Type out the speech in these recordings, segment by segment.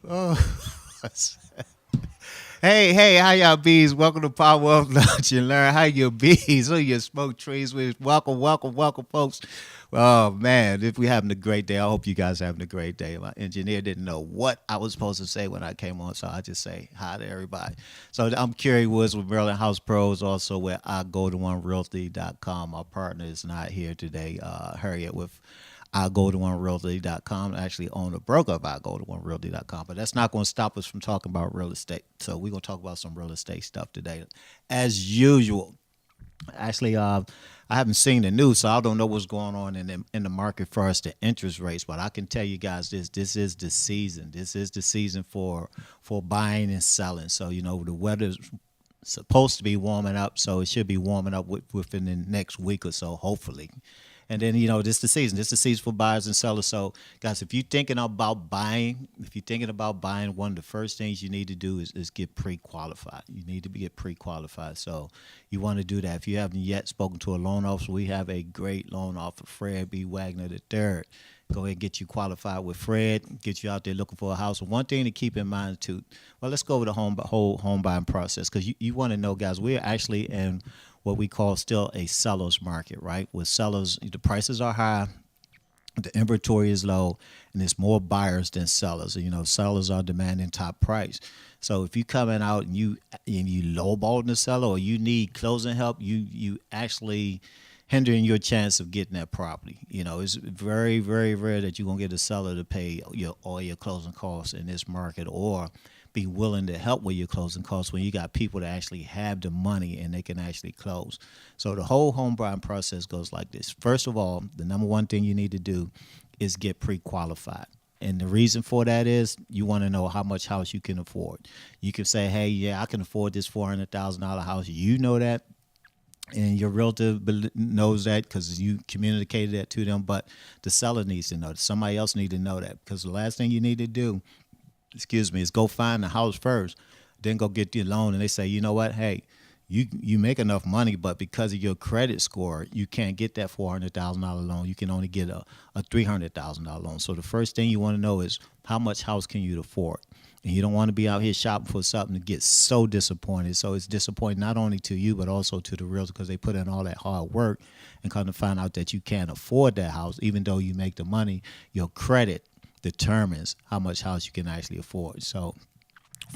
Oh, hey, how y'all bees? Welcome to Power of Lunch and Learn how your bees or your smoke trees with. Welcome, folks. Oh man, if we having a great day, I hope you guys having a great day. My engineer didn't know what I was supposed to say when I came on, so I just say hi to everybody. So I'm Kerry Woods with Maryland House Pros, also with I go to one realty.com. My partner is not here today. Harriet with I go to one realty.com. Actually own a broker of I go to one realty.com. But that's not going to stop us from talking about real estate. So we're going to talk about some real estate stuff today. As usual. Actually, I haven't seen the news, so I don't know what's going on in the market for us, the interest rates. But I can tell you guys this: this is the season. This is the season for buying and selling. So the weather's supposed to be warming up, so it should be warming up within the next week or so, hopefully. And then this is the season. This is the season for buyers and sellers. So, guys, if you're thinking about buying, one of the first things you need to do is get pre-qualified. You need to get pre-qualified. So, you want to do that. If you haven't yet spoken to a loan officer, we have a great loan officer, Fred B. Wagner III. Go ahead and get you qualified with Fred. Get you out there looking for a house. One thing to keep in mind too. Well, let's go over the whole home buying process because you want to know, guys. We're actually in what we call still a seller's market, right? With sellers, the prices are high, the inventory is low, and there's more buyers than sellers. Sellers are demanding top price. So if you coming out and you lowballing the seller or you need closing help, you actually hindering your chance of getting that property. It's very, very rare that you're gonna get a seller to pay all your closing costs in this market or be willing to help with your closing costs when you got people that actually have the money and they can actually close. So the whole home buying process goes like this. First of all, the number one thing you need to do is get pre-qualified. And the reason for that is you want to know how much house you can afford. You can say, hey, yeah, I can afford this $400,000 house. You know that and your realtor knows that because you communicated that to them, but the seller needs to know that. Somebody else needs to know that because the last thing you need to do, is go find the house first, then go get the loan. And they say, you know what, hey, you make enough money, but because of your credit score, you can't get that $400,000 loan. You can only get a $300,000 loan. So the first thing you want to know is how much house can you afford? And you don't want to be out here shopping for something to get so disappointed. So it's disappointing not only to you, but also to the realtor because they put in all that hard work and kind of find out that you can't afford that house. Even though you make the money, your credit determines how much house you can actually afford. So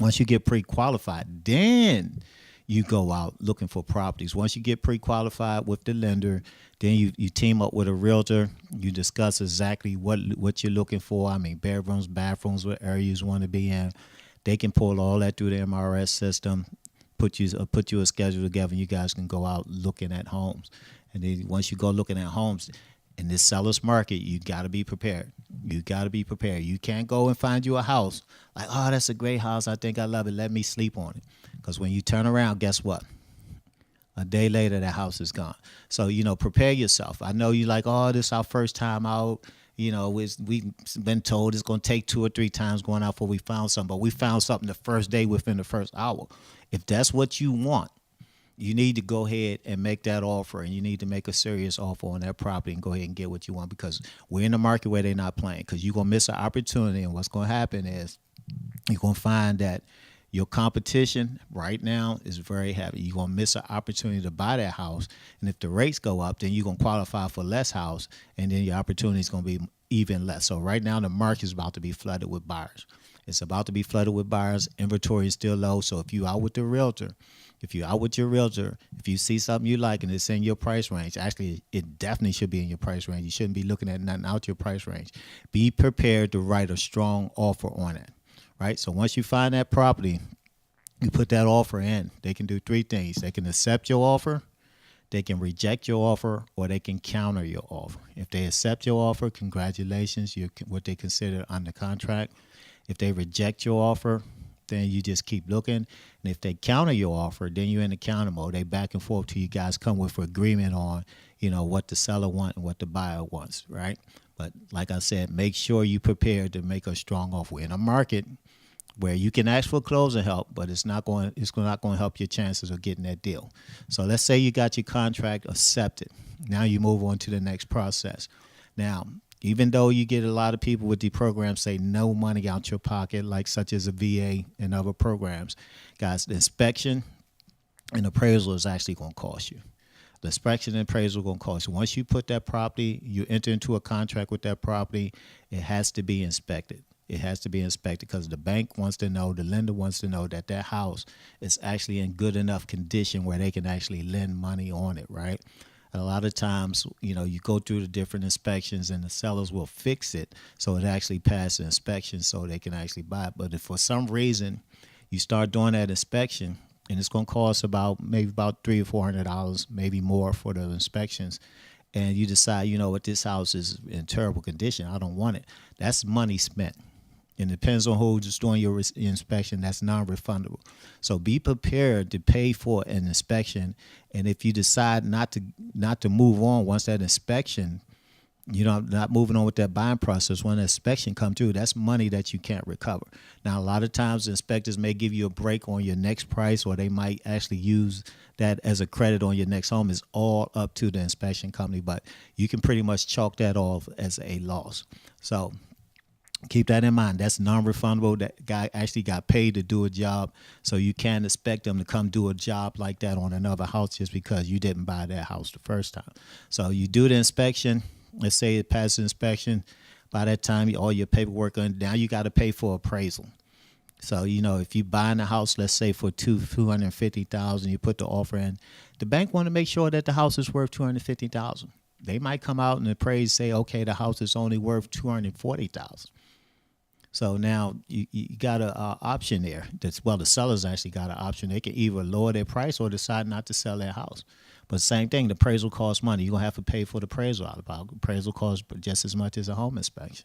once you get pre-qualified, then you go out looking for properties. Once you get pre-qualified with the lender, then you team up with a realtor. You discuss exactly what you're looking for. I mean, bedrooms, bathrooms, what areas you want to be in. They can pull all that through the MRS system, put you a schedule together, and you guys can go out looking at homes. And then once you go looking at homes, in this seller's market, you got to be prepared. You got to be prepared. You can't go and find you a house like, oh, that's a great house. I think I love it. Let me sleep on it. Because when you turn around, guess what? A day later, that house is gone. So, prepare yourself. I know you like, oh, this is our first time out. We've been told it's going to take 2 or 3 times going out before we found something. But we found something the first day within the first hour. If that's what you want, you need to go ahead and make that offer, and you need to make a serious offer on that property and go ahead and get what you want because we're in a market where they're not playing because you're going to miss an opportunity. And what's going to happen is you're going to find that your competition right now is very heavy. You're going to miss an opportunity to buy that house. And if the rates go up, then you're going to qualify for less house, and then your opportunity is going to be even less. So right now the market is about to be flooded with buyers. It's about to be flooded with buyers. Inventory is still low. So if you're out with your realtor, if you see something you like and it's in your price range, actually, it definitely should be in your price range. You shouldn't be looking at nothing out your price range. Be prepared to write a strong offer on it, right? So once you find that property, you put that offer in. They can do 3 things. They can accept your offer, they can reject your offer, or they can counter your offer. If they accept your offer, congratulations, you're what they consider under contract. If they reject your offer, then you just keep looking. And if they counter your offer, then you're in the counter mode. They back and forth till you guys come with agreement on, what the seller wants and what the buyer wants, right? But like I said, make sure you prepared to make a strong offer. We're in a market where you can ask for closing help, but it's not going to help your chances of getting that deal. So let's say you got your contract accepted. Now you move on to the next process. Now, Even though you get a lot of people with the programs say no money out your pocket, like such as a VA and other programs, guys, the inspection and appraisal is actually going to cost you. The inspection and appraisal going to cost you. Once you put that property, you enter into a contract with that property, it has to be inspected. It has to be inspected because the bank wants to know, the lender wants to know that that house is actually in good enough condition where they can actually lend money on it, right? A lot of times, you go through the different inspections and the sellers will fix it so it actually passes inspection so they can actually buy it. But if for some reason you start doing that inspection and it's going to cost maybe about $300 or $400, maybe more for the inspections, and you decide, this house is in terrible condition, I don't want it, that's money spent. And it depends on who's doing your inspection. That's non-refundable. So be prepared to pay for an inspection. And if you decide not to move on once that inspection, not moving on with that buying process, when the inspection comes through, that's money that you can't recover. Now, a lot of times inspectors may give you a break on your next price, or they might actually use that as a credit on your next home. It's all up to the inspection company, but you can pretty much chalk that off as a loss. So keep that in mind. That's non-refundable. That guy actually got paid to do a job, so you can't expect them to come do a job like that on another house just because you didn't buy that house the first time. So you do the inspection. Let's say it passes inspection. By that time, all your paperwork, and now you got to pay for appraisal. So, if you buying a house, let's say for $250,000, you put the offer in, the bank want to make sure that the house is worth $250,000. They might come out and appraise, say, okay, the house is only worth $240,000. So now you got an option there. The sellers actually got an option. They can either lower their price or decide not to sell their house. But same thing, the appraisal costs money. You're going to have to pay for the appraisal out of it. Appraisal costs just as much as a home inspection.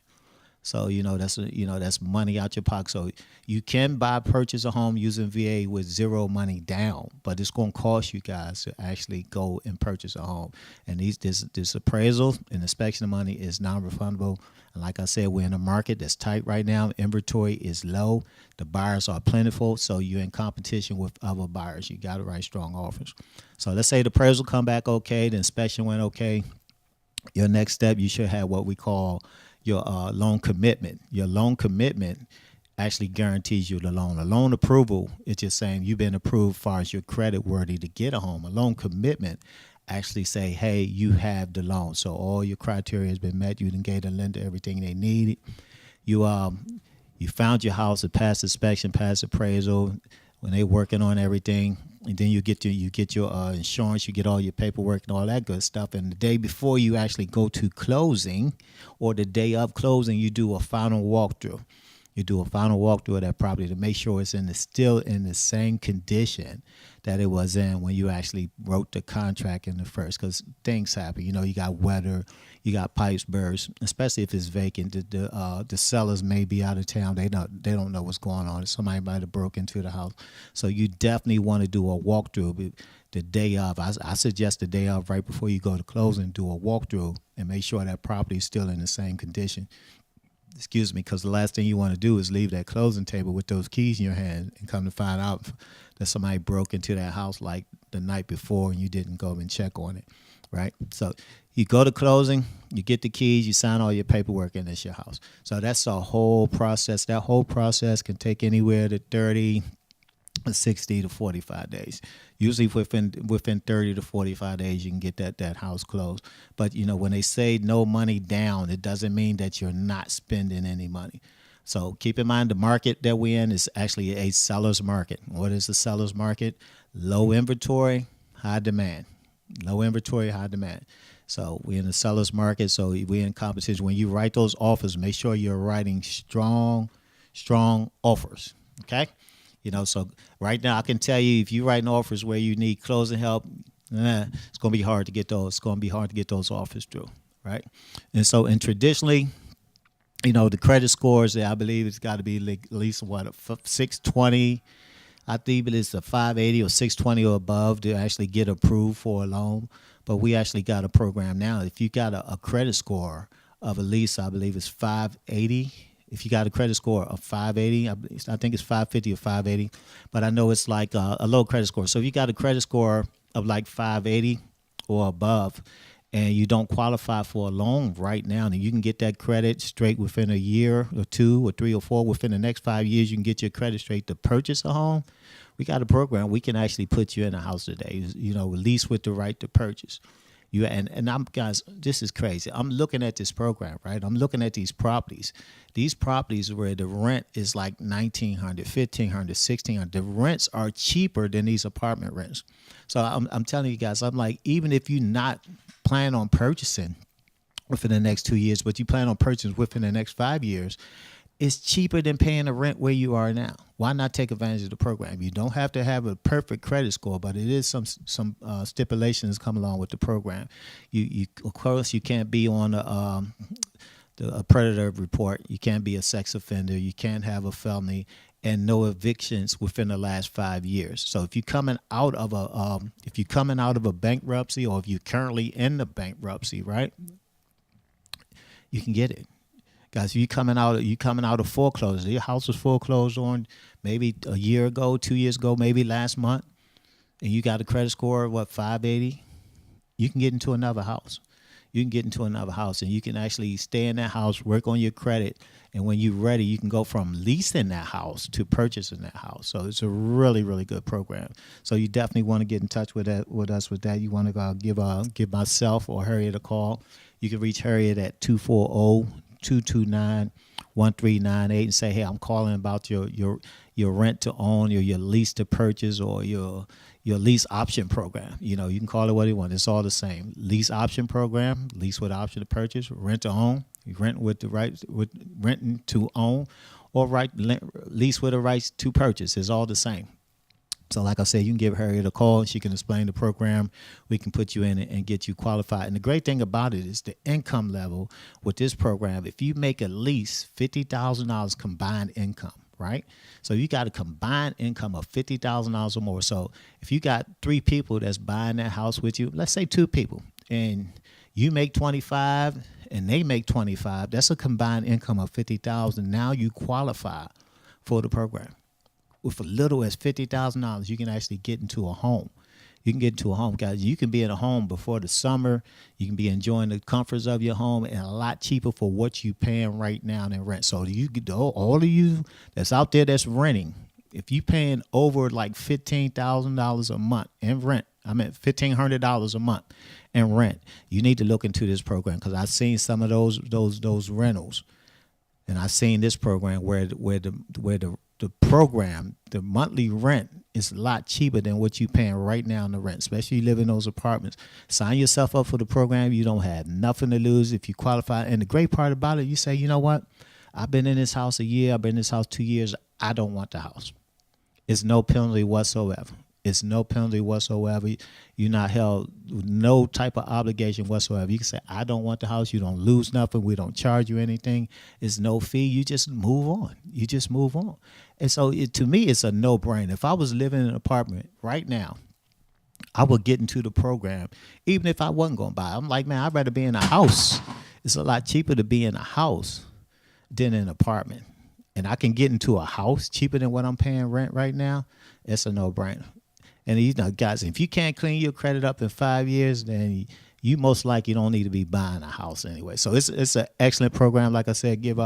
So, that's money out your pocket. So you can purchase a home using VA with zero money down, but it's going to cost you guys to actually go and purchase a home. And this appraisal and inspection money is non-refundable. And like I said, we're in a market that's tight right now. Inventory is low. The buyers are plentiful. So you're in competition with other buyers. You got to write strong offers. So let's say the appraisal come back okay, the inspection went okay. Your next step, you should have what we call your loan commitment. Your loan commitment actually guarantees you the loan. A loan approval is just saying you've been approved as far as you're credit worthy to get a home. A loan commitment actually say, hey, you have the loan. So all your criteria has been met. You done gave the lender everything they needed. You found your house, it passed inspection, passed appraisal, when they working on everything. And then you get your insurance, you get all your paperwork and all that good stuff. And the day before you actually go to closing, or the day of closing, you do a final walkthrough. You do a final walkthrough of that property to make sure it's still in the same condition that it was in when you actually wrote the contract in the first. Because things happen. You got weather, you got pipes burst, especially if it's vacant. The sellers may be out of town. They don't know what's going on. Somebody might have broke into the house. So you definitely want to do a walkthrough the day of. I suggest the day of, right before you go to closing, do a walkthrough and make sure that property is still in the same condition. Excuse me, because the last thing you want to do is leave that closing table with those keys in your hand and come to find out that somebody broke into that house like the night before and you didn't go and check on it, right? So you go to closing, you get the keys, you sign all your paperwork, and it's your house. So that's a whole process. That whole process can take anywhere to 30, 60 to 45 days. Usually within 30 to 45 days, you can get that house closed. But, when they say no money down, it doesn't mean that you're not spending any money. So keep in mind the market that we're in is actually a seller's market. What is the seller's market? Low inventory, high demand. Low inventory, high demand. So we're in the seller's market, so we're in competition. When you write those offers, make sure you're writing strong offers, okay? So right now I can tell you, if you're writing offers where you need closing help, it's going to be hard to get those. It's going to be hard to get those offers through, right? And traditionally, the credit scores, I believe it's got to be at least 620. I think it's a 580 or 620 or above to actually get approved for a loan. But we actually got a program now. If you got a credit score of at least, I believe it's 580. If you got a credit score of 580, I think it's 550 or 580, but I know it's like a low credit score. So if you got a credit score of like 580 or above, and you don't qualify for a loan right now, then you can get that credit straight within a year or 2 or 3 or 4. Within the next 5 years, you can get your credit straight to purchase a home. We got a program. We can actually put you in a house today, lease with the right to purchase. And I'm, guys, this is crazy. I'm looking at this program, right? I'm looking at these properties. These properties where the rent is like $1,900, $1,500, $1,600. The rents are cheaper than these apartment rents. So I'm telling you guys, I'm like, even if you're not planning on purchasing within the next 2 years, but you plan on purchasing within the next 5 years, it's cheaper than paying the rent where you are now. Why not take advantage of the program? You don't have to have a perfect credit score, but it is some stipulations come along with the program. You of course you can't be on a predator report. You can't be a sex offender. You can't have a felony, and no evictions within the last 5 years. So if you're coming out of a bankruptcy, or if you're currently in the bankruptcy, right, you can get it. Guys, you coming out of foreclosure. Your house was foreclosed on maybe a year ago, 2 years ago, maybe last month, and you got a credit score of 580. You can get into another house. You can get into another house, and you can actually stay in that house, work on your credit, and when you're ready, you can go from leasing that house to purchasing that house. So it's a really, really good program. So you definitely want to get in touch with us with that. You want to give myself or Harriet a call. You can reach Harriet at 240-229-1398 and say, hey, I'm calling about your rent to own, or your lease to purchase, or your lease option program. You can call it what you want. It's all the same. Lease option program, lease with option to purchase, rent to own, rent with the right with renting to own, or lease with the rights to purchase. It's all the same. So like I said, you can give Harriet a call and she can explain the program. We can put you in it and get you qualified. And the great thing about it is the income level with this program. If you make at least $50,000 combined income, right? So you got a combined income of $50,000 or more. So if you got 3 people that's buying that house with you, let's say 2 people, and you make 25 and they make 25, that's a combined income of $50,000. Now you qualify for the program. With as little as $50,000, you can actually get into a home. You can get into a home, guys. You can be in a home before the summer. You can be enjoying the comforts of your home, and a lot cheaper for what you're paying right now in rent. So all of you that's out there that's renting, if you're paying over like $15,000 a month in rent, $1,500 a month in rent, you need to look into this program, because I've seen some of those rentals, and I've seen this program where the program, the monthly rent is a lot cheaper than what you're paying right now in the rent, especially if you live in those apartments. Sign yourself up for the program. You don't have nothing to lose if you qualify. And the great part about it, you say, you know what? I've been in this house a year. I've been in this house 2 years. I don't want the house. It's no penalty whatsoever. It's no penalty whatsoever. You're not held with no type of obligation whatsoever. You can say, I don't want the house. You don't lose nothing. We don't charge you anything. It's no fee. You just move on. You just move on. And so to me, it's a no-brainer. If I was living in an apartment right now, I would get into the program, even if I wasn't going to buy. I'm like, man, I'd rather be in a house. It's a lot cheaper to be in a house than an apartment. And I can get into a house cheaper than what I'm paying rent right now. It's a no-brainer. And guys, if you can't clean your credit up in 5 years, then you most likely don't need to be buying a house anyway. So it's an excellent program. Like I said, give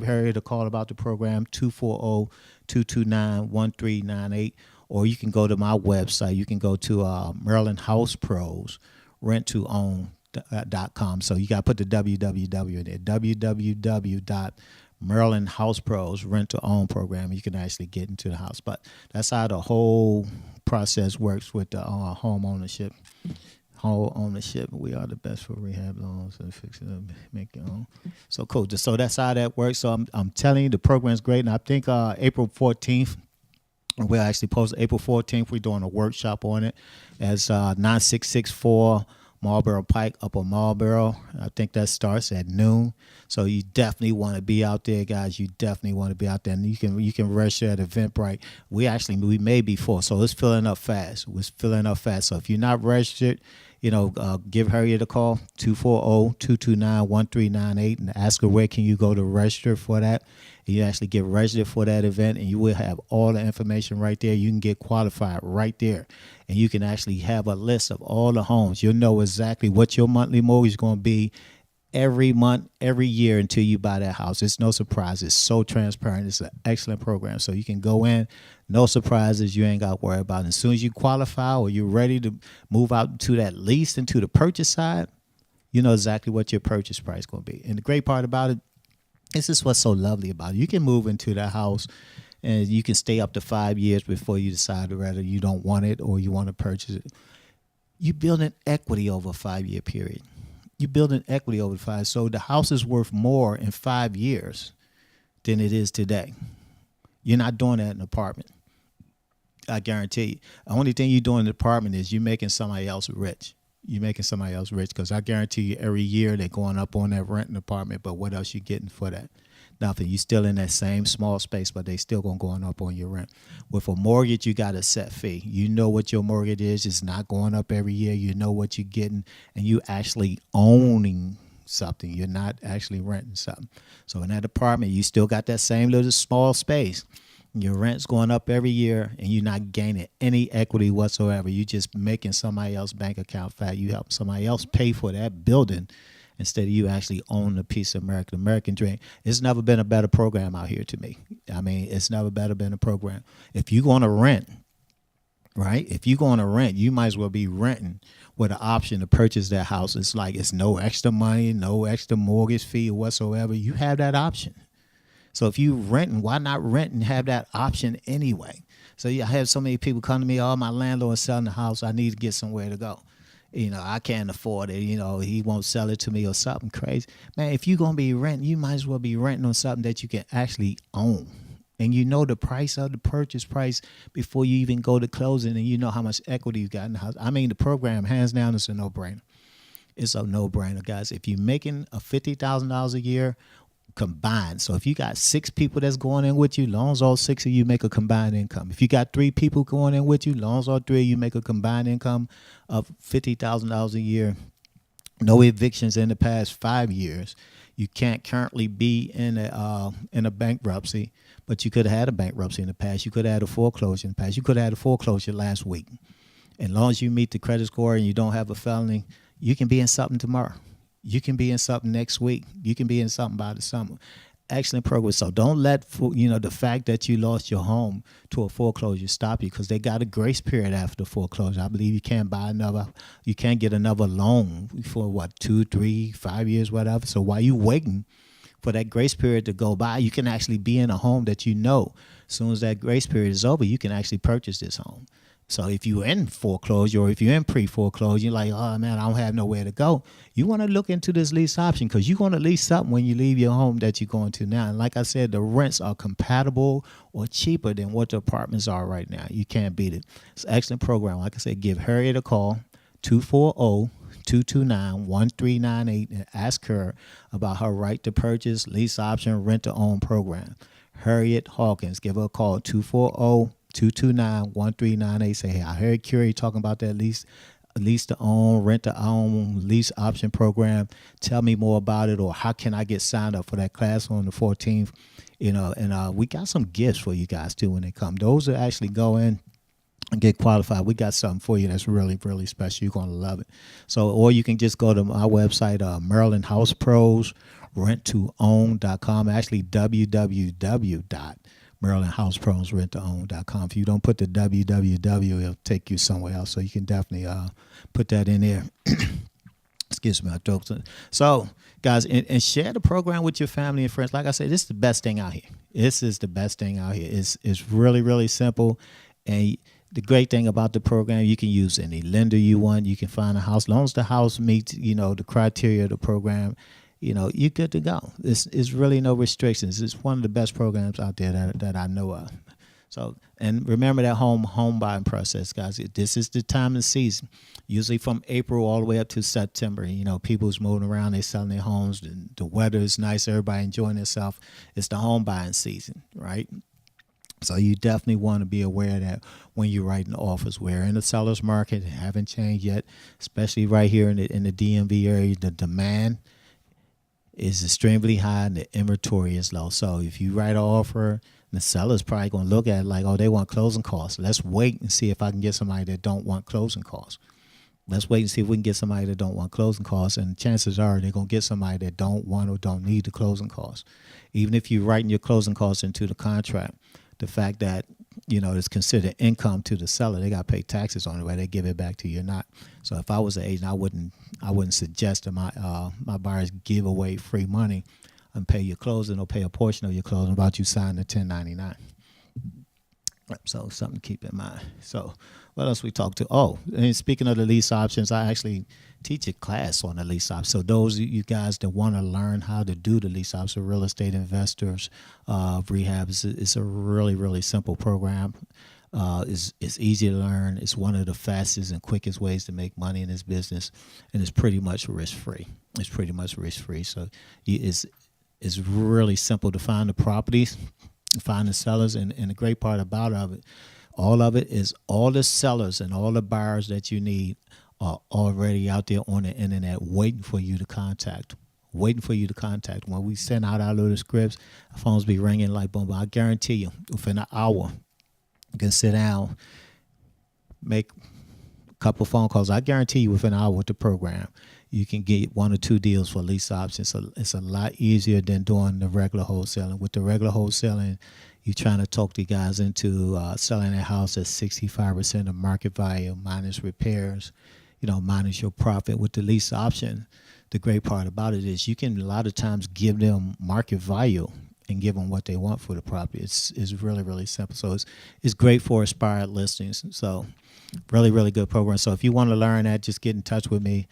Harriet a call about the program, 240-229-1398, or you can go to my website. You can go to Maryland House Pros rent2own.com. So you got to put the www in there, www.Maryland House Pros rent-to-own program. You can actually get into the house. But that's how the whole process works with the home ownership. Home ownership. We are the best for rehab loans and fix it up, make your own. So cool. So that's how that works. So I'm telling you, the program's great. And I think April 14th, we'll actually post April 14th. We're doing a workshop on it as 9664 Marlboro Pike, Upper Marlboro. I think that starts at noon. So you definitely want to be out there, guys. You definitely want to be out there. And you can register at Eventbrite. We may be full, so it's filling up fast. So if you're not registered, give Harriet a call, 240-229-1398, and ask her where can you go to register for that. And you actually get registered for that event, and you will have all the information right there. You can get qualified right there, and you can actually have a list of all the homes. You'll know exactly what your monthly mortgage is going to be every month, every year until you buy that house. It's no surprise. It's so transparent. It's an excellent program. So you can go in, no surprises. You ain't got to worry about it. As soon as you qualify or you're ready to move out to that lease and to the purchase side, you know exactly what your purchase price is going to be. And the great part about it, this is what's so lovely about it. You can move into that house and you can stay up to 5 years before you decide whether you don't want it or you want to purchase it. You build an equity over a 5-year period. You build an equity over 5. So the house is worth more in 5 years than it is today. You're not doing that in an apartment. I guarantee you. The only thing you're doing in the apartment is you're making somebody else rich. You're making somebody else rich because I guarantee you every year they're going up on that rent in the apartment, but what else you getting for that? Nothing. You're still in that same small space, but they still going up on your rent. With a mortgage, you got a set fee. You know what your mortgage is. It's not going up every year. You know what you're getting, and you actually owning something. You're not actually renting something. So in that apartment, you still got that same little small space. Your rent's going up every year, and you're not gaining any equity whatsoever. You're just making somebody else's bank account fat. You help somebody else pay for that building instead of you actually own a piece of American dream. It's never been a better program out here to me. I mean, it's never better been a program. If you're going to rent, right? If you're going to rent, you might as well be renting with an option to purchase that house. It's like it's no extra money, no extra mortgage fee or whatsoever. You have that option. So if you renting, why not rent and have that option anyway? So I have so many people come to me, oh, my landlord's selling the house. I need to get somewhere to go. I can't afford it. He won't sell it to me or something crazy. Man, if you're going to be renting, you might as well be renting on something that you can actually own. And you know the price of the purchase price before you even go to closing, and you know how much equity you got in the house. I mean, the program, hands down, is a no-brainer. It's a no-brainer, guys. If you're making $50,000 a year combined, so if you got 6 people that's going in with you, long as all 6 of you make a combined income. If you got 3 people going in with you, long as all 3 of you make a combined income of $50,000 a year, no evictions in the past 5 years. You can't currently be in a bankruptcy, but you could have had a bankruptcy in the past. You could have had a foreclosure in the past. You could have had a foreclosure last week. And as long as you meet the credit score and you don't have a felony, you can be in something tomorrow. You can be in something next week. You can be in something by the summer. Excellent progress. So don't let the fact that you lost your home to a foreclosure stop you, because they got a grace period after foreclosure. I believe you can't get another loan for 2, 3, 5 years, whatever. So while you waiting for that grace period to go by, you can actually be in a home that as soon as that grace period is over, you can actually purchase this home. So if you're in foreclosure or if you're in pre-foreclosure, you're like, oh, man, I don't have nowhere to go. You want to look into this lease option, because you're going to lease something when you leave your home that you're going to now. And like I said, the rents are compatible or cheaper than what the apartments are right now. You can't beat it. It's an excellent program. Like I said, give Harriet a call, 240-229-1398, and ask her about her right to purchase, lease option, rent-to-own program. Harriet Hawkins, give her a call, 240-229-1398. Say, hey, I heard Curie talking about that lease to own, rent to own, lease option program. Tell me more about it, or how can I get signed up for that class on the 14th? And we got some gifts for you guys too when they come. Those that actually go in and get qualified, we got something for you that's really, really special. You're going to love it. So, or you can just go to my website, Maryland House Pros, rent2own.com, actually www.marylandhousepros.rent2own.com. If you don't put the www, it'll take you somewhere else. So you can definitely put that in there. Excuse me, my throat. So, guys, and share the program with your family and friends. Like I said, this is the best thing out here. This is the best thing out here. It's really, really simple. And the great thing about the program, you can use any lender you want. You can find a house. As long as the house meets, the criteria of the program, you're good to go. It's really no restrictions. It's one of the best programs out there that I know of. So, and remember that home buying process, guys. This is the time of the season, usually from April all the way up to September. People's moving around, they're selling their homes. The weather is nice, everybody enjoying themselves. It's the home buying season, right? So you definitely want to be aware that when you're writing offers, we're in the seller's market, it haven't changed yet, especially right here in the DMV area. The demand is extremely high and the inventory is low. So if you write an offer, the seller's probably going to look at it like, oh, they want closing costs. Let's wait and see if I can get somebody that don't want closing costs. Let's wait and see if we can get somebody that don't want closing costs. And chances are they're going to get somebody that don't want or don't need the closing costs. Even if you're writing your closing costs into the contract, the fact that, it's considered income to the seller, they got to pay taxes on it, whether they give it back to you or not. So if I was an agent, I wouldn't suggest that my buyers give away free money and pay your closing or pay a portion of your closing without you signing the 1099. So something to keep in mind. So what else we talked to? Oh, and speaking of the lease options, I actually teach a class on the lease options. So those of you guys that want to learn how to do the lease options, real estate investors, rehab, it's a really, really simple program. It's easy to learn. It's one of the fastest and quickest ways to make money in this business, and it's pretty much risk-free. So it's really simple to find the properties, find the sellers, and the great part about all of it is all the sellers and all the buyers that you need are already out there on the internet waiting for you to contact. When we send out our little scripts, our phones be ringing like boom. But I guarantee you, within an hour, you can sit down, make a couple phone calls. I guarantee you, within an hour with the program, you can get 1 or 2 deals for lease options. So it's a lot easier than doing the regular wholesaling. With the regular wholesaling, you're trying to talk the guys into selling their house at 65% of market value minus repairs, minus your profit. With the lease option, the great part about it is you can a lot of times give them market value and give them what they want for the property. It's really, really simple. So it's great for expired listings. So really, really good program. So if you want to learn that, just get in touch with me.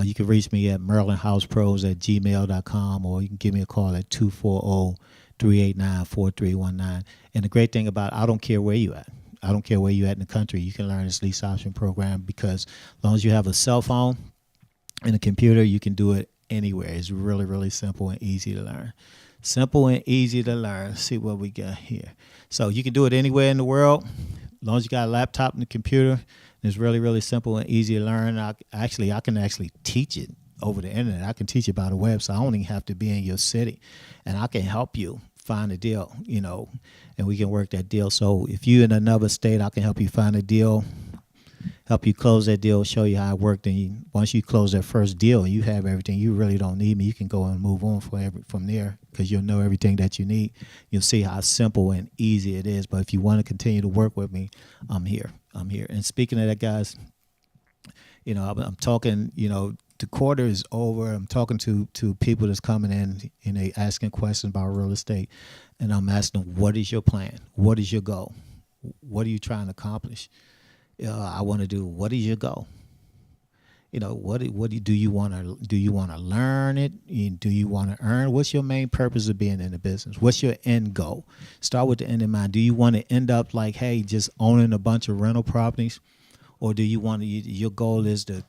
You can reach me at marylandhousepros@gmail.com, or you can give me a call at 240-389-4319. And the great thing about it, I don't care where you at. I don't care where you at in the country. You can learn this lease option program because as long as you have a cell phone and a computer, you can do it anywhere. It's really, really simple and easy to learn. Let's see what we got here. So you can do it anywhere in the world as long as you got a laptop and a computer. It's really, really simple and easy to learn. I can actually teach it over the internet. I can teach it by the web, so I don't even have to be in your city. And I can help you find a deal, and we can work that deal. So if you're in another state, I can help you find a deal, help you close that deal, show you how it worked. And once you close that first deal and you have everything, you really don't need me. You can go and move on from there because you'll know everything that you need. You'll see how simple and easy it is. But if you want to continue to work with me, I'm here. And speaking of that, guys, I'm talking, the quarter is over. I'm talking to people that's coming in and they asking questions about real estate. And I'm asking them, what is your plan? What is your goal? What are you trying to accomplish? I want to do. What is your goal? What do you want to learn it? Do you want to earn? What's your main purpose of being in the business? What's your end goal? Start with the end in mind. Do you want to end up like, hey, just owning a bunch of rental properties, or do you want your goal is to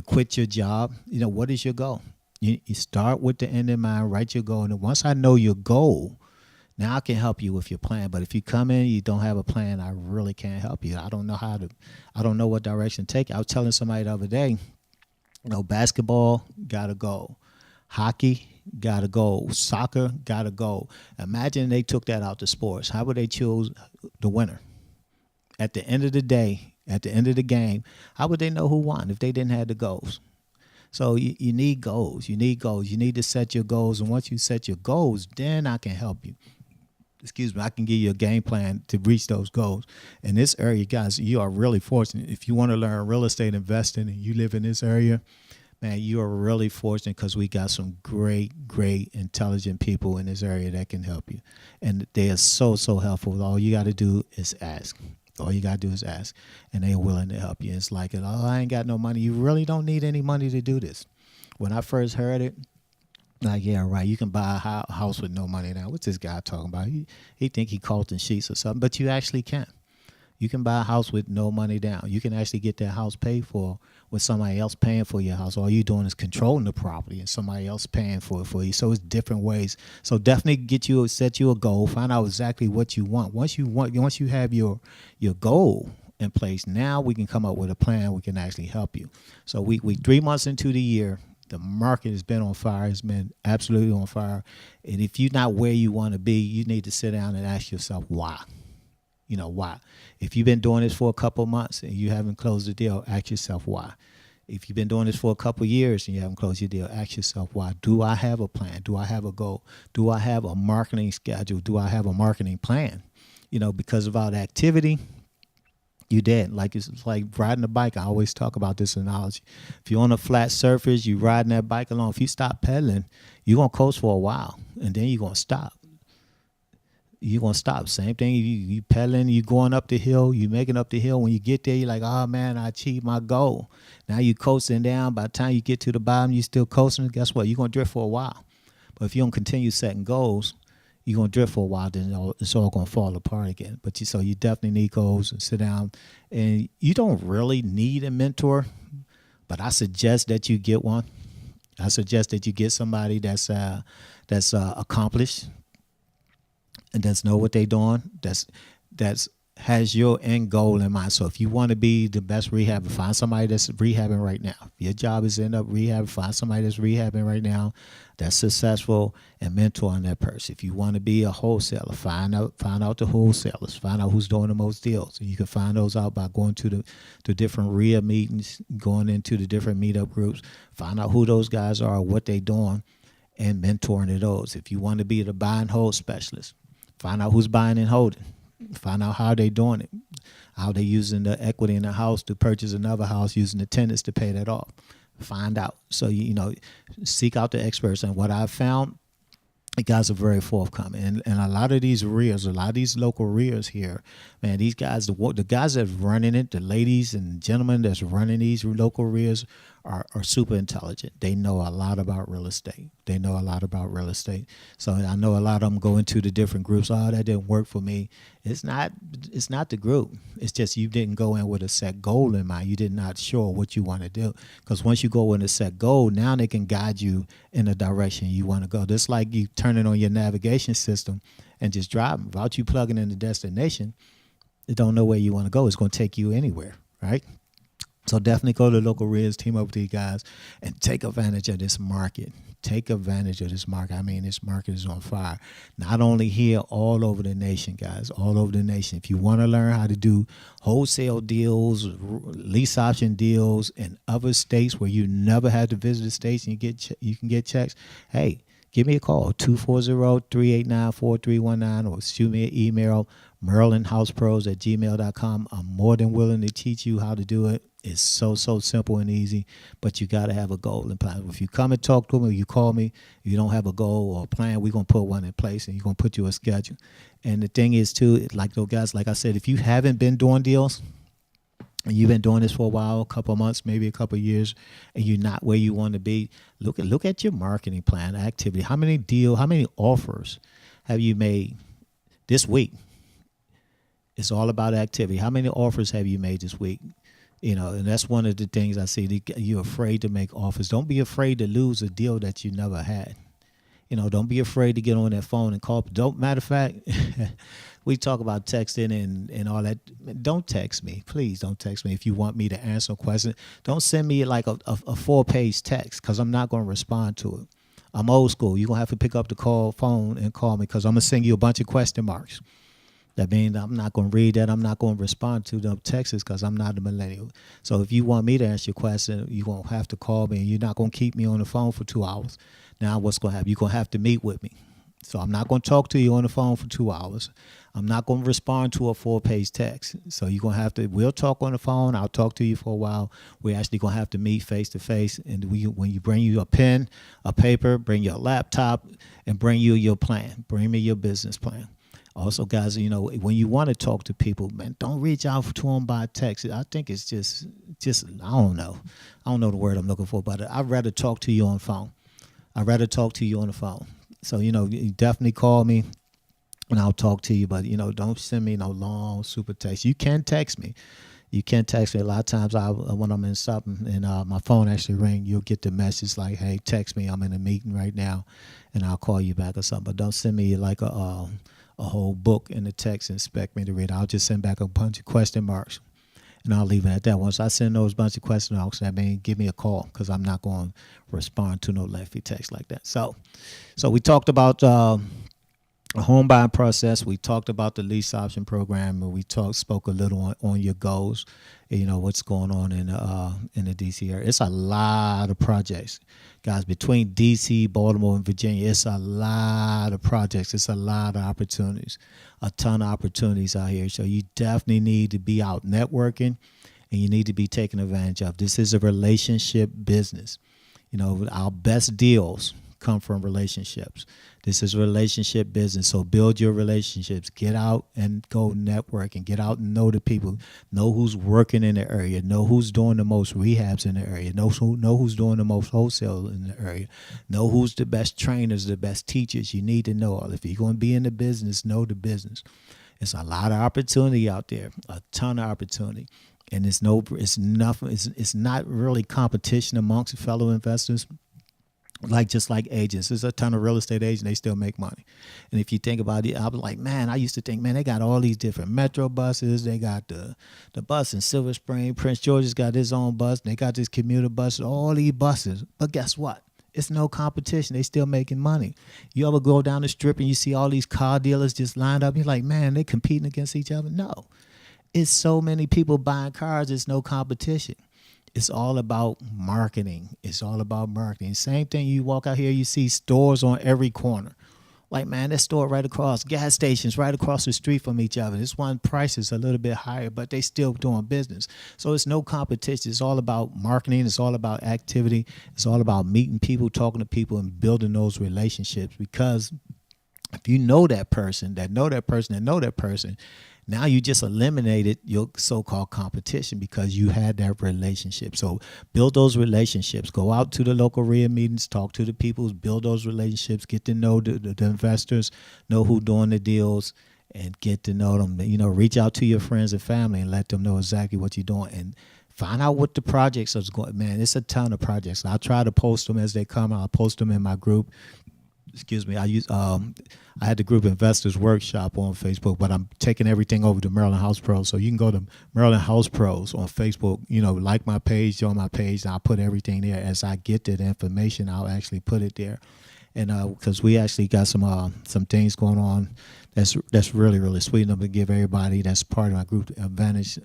quit your job? What is your goal? You start with the end in mind. Write your goal, and once I know your goal, now I can help you with your plan. But if you come in, you don't have a plan, I really can't help you. I don't know what direction to take. I was telling somebody the other day, basketball gotta go, hockey gotta go, soccer gotta go. Imagine they took that out to sports. How would they choose the winner? At the end of the day, at the end of the game, how would they know who won if they didn't have the goals? So you need goals. You need to set your goals. And once you set your goals, then I can help you. I can give you a game plan to reach those goals. In this area, guys, you are really fortunate. If you want to learn real estate investing and you live in this area, man, you are really fortunate because we got some great, intelligent people in this area that can help you. And they are so helpful. All you got to do is ask. And they are willing to help you. It's like, I ain't got no money. You really don't need any money to do this. When I first heard it, like, yeah, right, you can buy a house with no money now. What's this guy talking about? He think he Colton Sheets or something, but you actually can. You can buy a house with no money down. You can actually get that house paid for with somebody else paying for your house. All you're doing is controlling the property and somebody else paying for it for you. So it's different ways. So definitely set you a goal. Find out exactly what you want. Once you have your goal in place, now we can come up with a plan. We can actually help you. So we 3 months into the year. The market has been on fire. It's been absolutely on fire. And if you're not where you want to be, you need to sit down and ask yourself why. Why? If you've been doing this for a couple months and you haven't closed the deal, ask yourself why. If you've been doing this for a couple years and you haven't closed your deal, ask yourself why. Do I have a plan? Do I have a goal? Do I have a marketing schedule? Do I have a marketing plan? Because of our activity, you dead. Like it's like riding a bike. I always talk about this analogy. If you're on a flat surface, you riding that bike along. If you stop pedaling, you're gonna coast for a while, and then you're gonna stop. You're gonna stop. Same thing. You pedaling. You going up the hill. You making up the hill. When you get there, you're like, oh man, I achieved my goal. Now you coasting down. By the time you get to the bottom, you still coasting. Guess what? You're gonna drift for a while. But if you don't continue setting goals, you're going to drift for a while, then it's all going to fall apart again. So you definitely need goals and sit down. And you don't really need a mentor, but I suggest that you get one. I suggest that you get somebody that's accomplished and that's know what they're doing, that's has your end goal in mind. So if you want to be the best rehabber, find somebody that's rehabbing right now. If your job is end up rehabbing, find somebody that's rehabbing right now, that's successful, and mentoring that person. If you want to be a wholesaler, find out the wholesalers, find out who's doing the most deals. And you can find those out by going to the different RIA meetings, going into the different meetup groups, find out who those guys are, what they're doing, and mentoring to those. If you want to be the buy and hold specialist, find out who's buying and holding. Find out how they're doing it, how they're using the equity in the house to purchase another house, using the tenants to pay that off. Find out. So, seek out the experts. And what I've found, the guys are very forthcoming. And a lot of these RIAs, a lot of these local RIAs here, man, these guys, the guys that's running it, the ladies and gentlemen that's running these local RIAs are super intelligent. They know a lot about real estate. So I know a lot of them go into the different groups. Oh, that didn't work for me. It's not the group. It's just you didn't go in with a set goal in mind. You did not sure what you want to do. Because once you go in a set goal, now they can guide you in the direction you want to go. Just like you turning on your navigation system and just driving. Without you plugging in the destination, it don't know where you want to go. It's going to take you anywhere, right? So definitely go to the local RIAs, team up with these guys, and take advantage of this market. Take advantage of this market. I mean, this market is on fire. Not only here, all over the nation, guys, all over the nation. If you want to learn how to do wholesale deals, lease option deals in other states where you never had to visit the states and you can get checks, hey, give me a call, 240-389-4319, or shoot me an email, merlinhousepros@gmail.com. I'm more than willing to teach you how to do it. It's so simple and easy, but you got to have a goal and plan. If you come and talk to me or you call me, you don't have a goal or a plan, we're going to put one in place and you're going to put you a schedule. And the thing is, too, like those guys, like I said, if you haven't been doing deals and you've been doing this for a while, a couple of months, maybe a couple of years, and you're not where you want to be, look at your marketing plan, activity. How many offers have you made this week? It's all about activity. How many offers have you made this week? And that's one of the things I see. You're afraid to make offers. Don't be afraid to lose a deal that you never had. Don't be afraid to get on that phone and call. Matter of fact, we talk about texting and all that. Don't text me. Please don't text me if you want me to answer a question. Don't send me like a 4-page text because I'm not going to respond to it. I'm old school. You're going to have to pick up the phone and call me because I'm going to send you a bunch of question marks. That means I'm not going to read that. I'm not going to respond to them texts because I'm not a millennial. So if you want me to answer your question, you're going to have to call me, and you're not going to keep me on the phone for 2 hours. Now what's going to happen? You're going to have to meet with me. So I'm not going to talk to you on the phone for 2 hours. I'm not going to respond to a 4-page text. So you're going to have to, we'll talk on the phone. I'll talk to you for a while. We're actually going to have to meet face to face. And when you bring you a pen, a paper, bring your laptop, and bring you your plan. Bring me your business plan. Also, guys, when you want to talk to people, man, don't reach out to them by text. I think it's just I don't know. I don't know the word I'm looking for, but I'd rather talk to you on the phone. So, you definitely call me. and I'll talk to you. But don't send me no long super text. You can text me. You can text me. A lot of times, when I'm in something and my phone actually ring, you'll get the message like, "Hey, text me. I'm in a meeting right now, and I'll call you back or something." But don't send me like a whole book in the text and expect me to read. I'll just send back a bunch of question marks, and I'll leave it at that. Once I send those bunch of question marks, that means give me a call, because I'm not going to respond to no lengthy text like that. So we talked about a home buying process. We talked about the lease option program, and we spoke a little on your goals. What's going on in the DC area. It's a lot of projects, guys. Between DC, Baltimore, and Virginia, it's a lot of projects. It's a lot of opportunities, a ton of opportunities out here. So you definitely need to be out networking, and you need to be taking advantage of. This is a relationship business. Our best deals come from relationships. This is a relationship business. So build your relationships. Get out and go network, and get out and know the people. Know who's working in the area. Know who's doing the most rehabs in the area. Know who's doing the most wholesale in the area. Know who's the best trainers, the best teachers. You need to know. If you're going to be in the business, know the business. It's a lot of opportunity out there, a ton of opportunity. And it's not really competition amongst fellow investors. Just like agents, there's a ton of real estate agents, they still make money. And if you think about it, I was like, man, I used to think, man, they got all these different metro buses. They got the bus in Silver Spring. Prince George's got his own bus. They got this commuter bus, all these buses. But guess what? It's no competition. They still making money. You ever go down the strip and you see all these car dealers just lined up? You're like, man, they competing against each other? No. It's so many people buying cars. It's no competition. It's all about marketing. It's all about marketing. Same thing. You walk out here, you see stores on every corner. Like, man, that store right across, gas stations right across the street from each other. This one price is a little bit higher, but they still doing business. So it's no competition. It's all about marketing. It's all about activity. It's all about meeting people, talking to people, and building those relationships. Because if you know that person, now you just eliminated your so-called competition because you had that relationship. So build those relationships. Go out to the local RIA meetings, talk to the people, build those relationships, get to know the investors, know who's doing the deals, and get to know them. Reach out to your friends and family and let them know exactly what you're doing. And find out what the projects are going. Man, it's a ton of projects. I'll try to post them as they come. I'll post them in my group. Excuse me. I had the group Investors Workshop on Facebook, but I'm taking everything over to Maryland House Pros. So you can go to Maryland House Pros on Facebook. Like my page, join my page, and I'll put everything there. As I get that information, I'll actually put it there. And because we actually got some things going on that's really, really sweet. And I'm gonna give everybody that's part of my group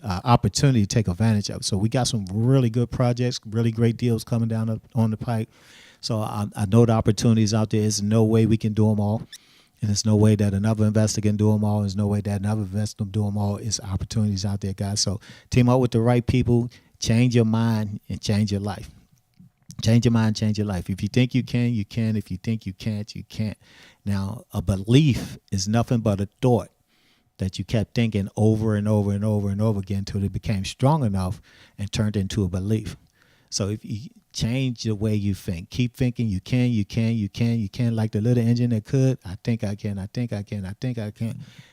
opportunity to take advantage of. So we got some really good projects, really great deals coming down on the pike. So I know the opportunities out there. There's no way we can do them all. And there's no way that another investor can do them all. There's no way that another investor can do them all. It's opportunities out there, guys. So team up with the right people, change your mind, and change your life. Change your mind, change your life. If you think you can, you can. If you think you can't, you can't. Now, a belief is nothing but a thought that you kept thinking over and over and over and over again until it became strong enough and turned into a belief. So if you change the way you think, keep thinking you can, like the little engine that could. I think I can.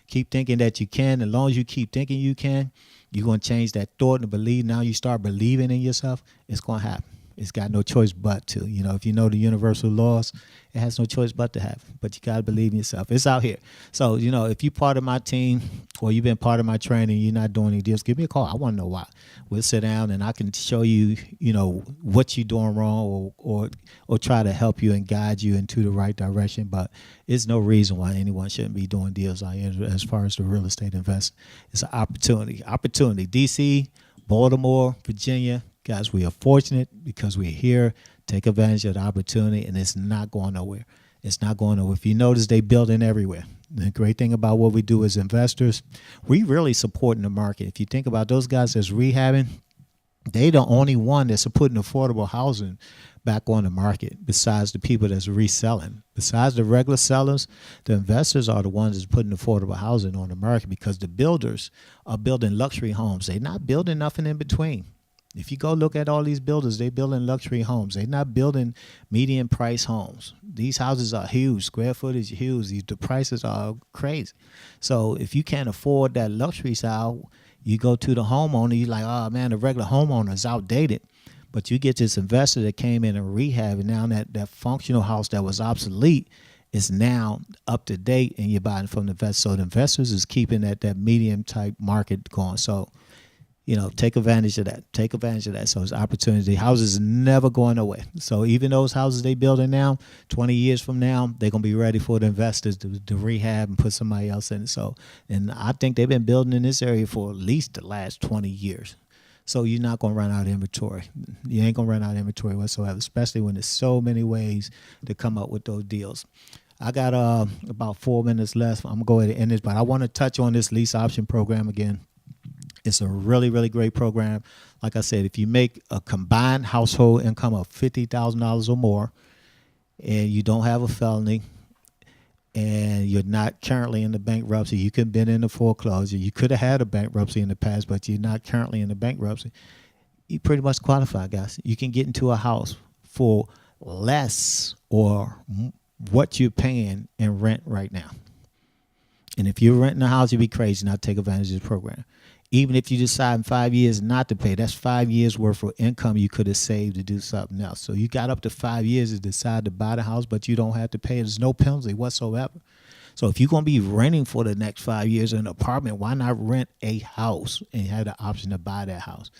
Keep thinking that you can. As long as you keep thinking you can, you're going to change that thought and believe. Now you start believing in yourself, it's going to happen. It's got no choice but to. If you know the universal laws, it has no choice but to happen. But you got to believe in yourself. It's out here. So, if you're part of my team or you've been part of my training, you're not doing any deals, give me a call. I want to know why. We'll sit down and I can show you, what you're doing wrong or try to help you and guide you into the right direction. But there's no reason why anyone shouldn't be doing deals out here as far as the real estate investment. It's an opportunity. DC, Baltimore, Virginia. Guys, we are fortunate because we're here. Take advantage of the opportunity, and it's not going nowhere. It's not going nowhere. If you notice, they building everywhere. The great thing about what we do as investors, we really supporting the market. If you think about those guys that's rehabbing, they the only one that's putting affordable housing back on the market besides the people that's reselling. Besides the regular sellers, the investors are the ones that's putting affordable housing on the market because the builders are building luxury homes. They're not building nothing in between. If you go look at all these builders, they building luxury homes. They're not building median price homes. These houses are huge, square footage huge. The prices are crazy. So if you can't afford that luxury style, you go to the homeowner, you're like, oh man, the regular homeowner is outdated. But you get this investor that came in and rehab, and now that functional house that was obsolete is now up to date, and you're buying from the investor. So the investors is keeping that medium type market going. So, take advantage of that. Take advantage of that. So it's opportunity. Houses never going away. So even those houses they building now, 20 years from now, they're going to be ready for the investors to rehab and put somebody else in it. So, and I think they've been building in this area for at least the last 20 years. So you're not going to run out of inventory. You ain't going to run out of inventory whatsoever, especially when there's so many ways to come up with those deals. I got about 4 minutes left. I'm going to go ahead and end this, but I want to touch on this lease option program again. It's a really, really great program. Like I said, if you make a combined household income of $50,000 or more and you don't have a felony and you're not currently in the bankruptcy, you could have been in the foreclosure. You could have had a bankruptcy in the past, but you're not currently in the bankruptcy. You pretty much qualify, guys. You can get into a house for less or what you're paying in rent right now. And if you're renting a house, you'd be crazy not to take advantage of this program. Even if you decide in 5 years not to pay, that's 5 years worth of income you could have saved to do something else. So you got up to 5 years to decide to buy the house, but you don't have to pay. There's no penalty whatsoever. So if you're going to be renting for the next 5 years in an apartment, why not rent a house and have the option to buy that house?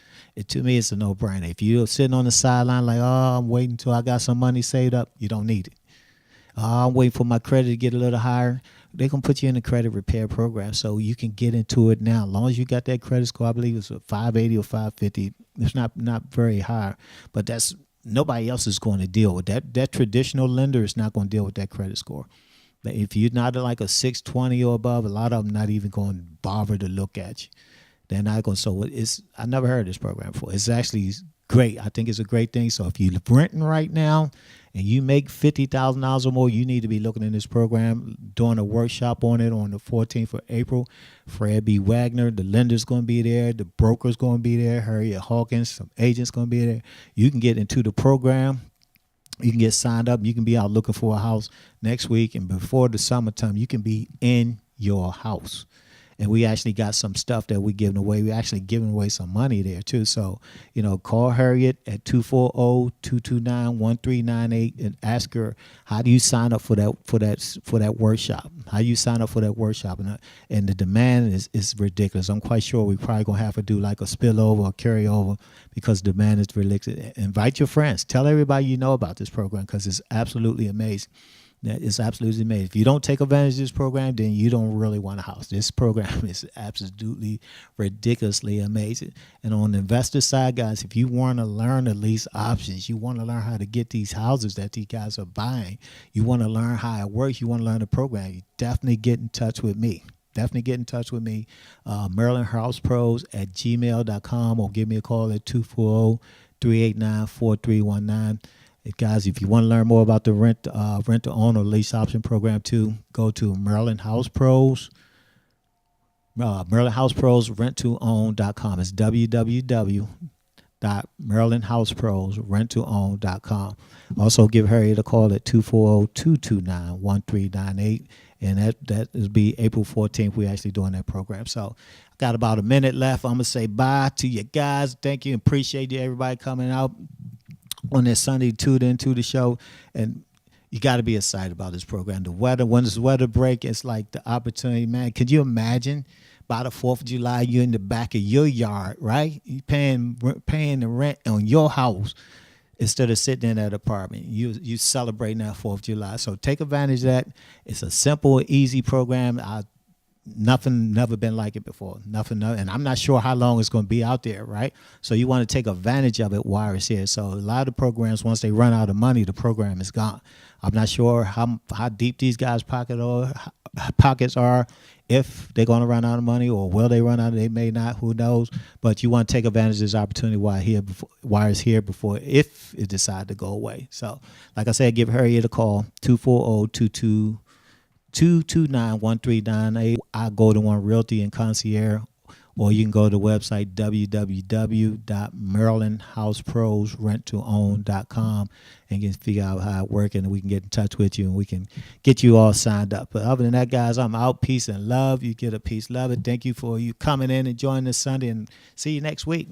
To me, it's a no-brainer. If you're sitting on the sideline like, oh, I'm waiting until I got some money saved up, you don't need it. I'm waiting for my credit to get a little higher. They're going to put you in a credit repair program so you can get into it now. As long as you got that credit score, I believe it's a 580 or 550. It's not very high, but that's nobody else is going to deal with that. That traditional lender is not going to deal with that credit score. But if you're not like a 620 or above, a lot of them not even going to bother to look at you. They're not going to. So I never heard of this program before. It's actually great. I think it's a great thing. So if you're renting right now and you make $50,000 or more, you need to be looking in this program, doing a workshop on it on the 14th of April. Fred B. Wagner, the lender's going to be there. The broker's going to be there. Harriet Hawkins, some agents going to be there. You can get into the program. You can get signed up. You can be out looking for a house next week. And before the summertime, you can be in your house. And we actually got some stuff that we're giving away. We're actually giving away some money there, too. So, call Harriet at 240-229-1398 and ask her, how do you sign up for that workshop? How do you sign up for that workshop? And the demand is ridiculous. I'm quite sure we're probably going to have to do like a spillover or carryover because demand is ridiculous. Invite your friends. Tell everybody you know about this program because it's absolutely amazing. It's absolutely amazing. If you don't take advantage of this program, then you don't really want a house. This program is absolutely ridiculously amazing. And on the investor side, guys, if you want to learn the lease options, you want to learn how to get these houses that these guys are buying, you want to learn how it works, you want to learn the program, you definitely get in touch with me. Definitely get in touch with me, MarylandHousePros@gmail.com, or give me a call at 240-389-4319. Guys, if you want to learn more about the rent to own or lease option program too, go to Maryland House Pros, MarylandHousePros.rent2own.com. It's www.MarylandHousePros.rent2own.com. Also, give Harriet a call at 240-229-1398. And that will be April 14th. We're actually doing that program. So I got about a minute left. I'm going to say bye to you guys. Thank you. Appreciate you, everybody coming out on this Sunday, tuned into the show. And you got to be excited about this program. The weather, when it's weather break, it's like the opportunity, man. Could you imagine by the 4th of July, you're in the back of your yard, right? You paying the rent on your house instead of sitting in that apartment. You celebrating that 4th of July. So take advantage of that. It's a simple, easy program. Never been like it before. Nothing, and I'm not sure how long it's going to be out there, right? So you want to take advantage of it while it's here. So a lot of the programs, once they run out of money, the program is gone. I'm not sure how deep these guys' pockets are, if they're going to run out of money, or will they run out? They may not. Who knows? But you want to take advantage of this opportunity while it's here before, if it decides to go away. So, like I said, give Harriet a call, 240-229-1398. I go to One Realty and Concierge, or you can go to the website www.marylandhouseprosrentToOwn.com and get figure out how it works, and we can get in touch with you and we can get you all signed up. But other than that, guys, I'm out. Peace and love. You get a peace, love it. Thank you for you coming in and joining this Sunday, and see you next week.